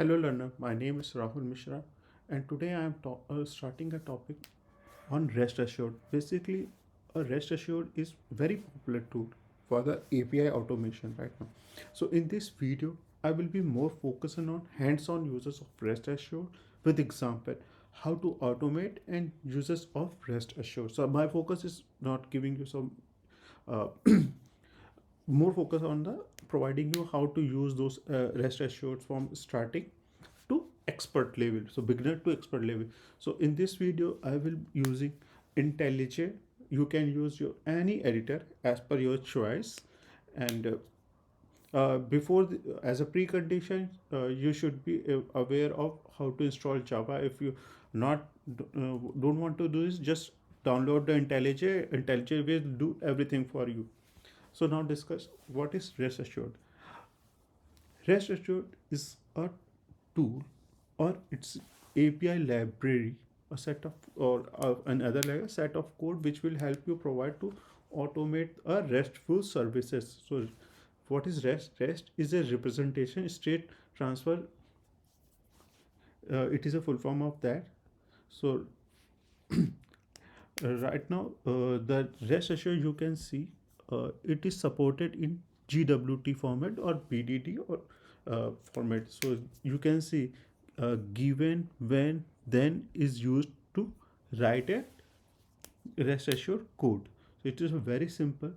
Hello learner, my name is Rahul Mishra and today I am starting a topic on REST Assured. Basically, a REST Assured is very popular tool for the API automation right now. So in this video, I will be more focusing on hands-on uses of REST Assured with example how to automate and uses of REST Assured. So my focus is not giving you some uh, more focus on the providing you how to use those REST Assured from starting to expert level, so beginner to expert level. So in this video I will using IntelliJ. You can use your any editor as per your choice. And as a precondition, you should be aware of how to install Java. If you not don't want to do this, just download the IntelliJ will do everything for you. So now discuss what is REST Assured. REST Assured is a tool or its API library, a set of or another like a set of code which will help you provide to automate a RESTful services. So what is REST? REST is a representation state transfer. It is a full form of that. So right now, the REST Assure you can see it is supported in GWT format or BDD or format. So you can see given, when, then is used to write a REST Assure code. So it is very simple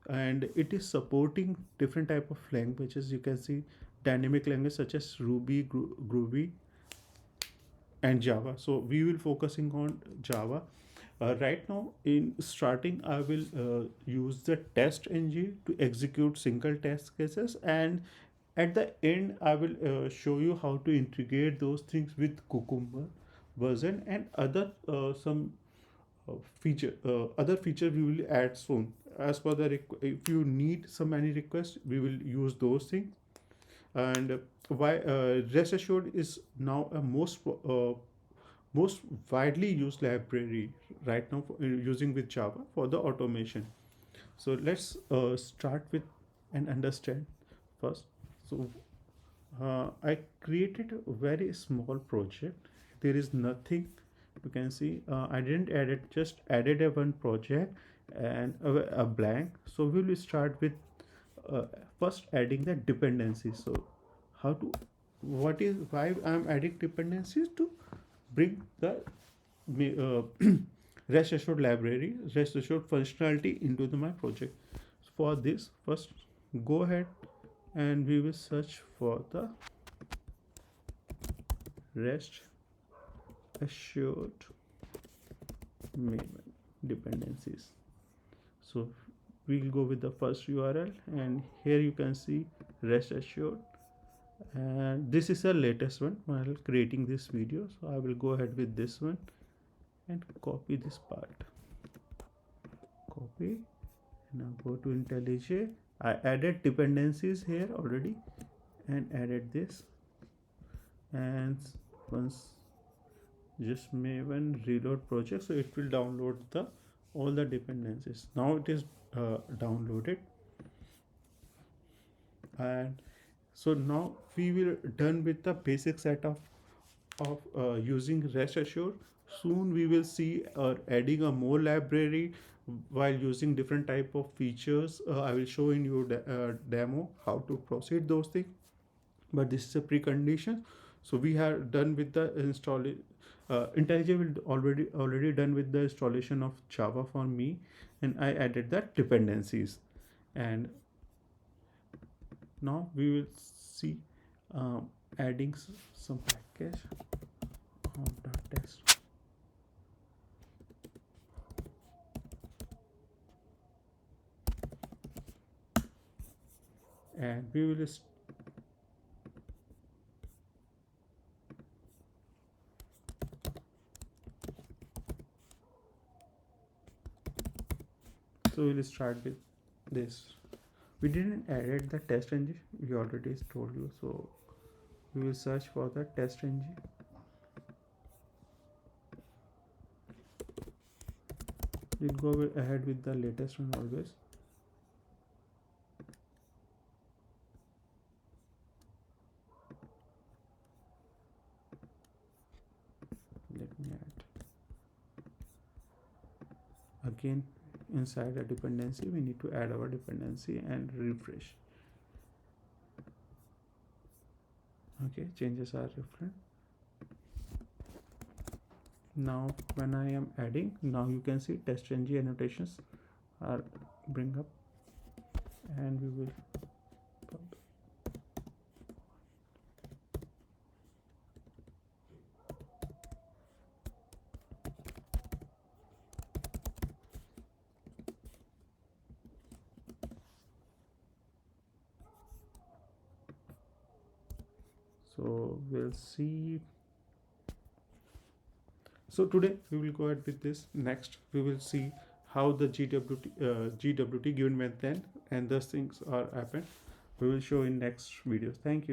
and it is supporting different type of languages. You can see dynamic language such as Ruby, Groovy, and Java. So we will focusing on Java. Right now in starting I will use the test ng to execute single test cases, and at the end I will show you how to integrate those things with Cucumber version and other some other feature we will add soon as per the if you need some any request we will use those things. And why REST Assured is now a most widely used library right now using with Java for the automation. So let's start with and understand first. So I created a very small project. There is nothing you can see. I didn't add it, just added a one project and a blank. So we will start with uh, first adding the dependencies. So how to what is why I'm adding dependencies to bring the REST assured library, REST assured functionality into my project. For this, first go ahead and we will search for the REST assured maven dependencies. So we'll go with the first URL, and here you can see REST assured, and this is the latest one while creating this video. So I will go ahead with this one and copy this part. Copy. Now go to IntelliJ. I added dependencies here already and added this, and once just Maven reload project, so it will download the all the dependencies. Now it is downloaded, and so now we will done with the basic set of using REST Assure. Soon we will see adding a more library while using different type of features. I will show in your demo how to proceed those things, but this is a precondition. So we have done with the install. IntelliJ will already done with the installation of Java for me, and I added the dependencies. And now we will see adding some package test, and we will so we'll start with this. We didn't added the test engine, we already told you. So we will search for the test engine. We'll go ahead with the latest one always. again inside a dependency we need to add our dependency and refresh. Okay, changes are different. Now when I am adding, now you can see testng annotations are bring up, and we will so we'll see. So today we will go ahead with this. Next we will see how the GWT given method and those things are happened. We will show in next video. Thank you.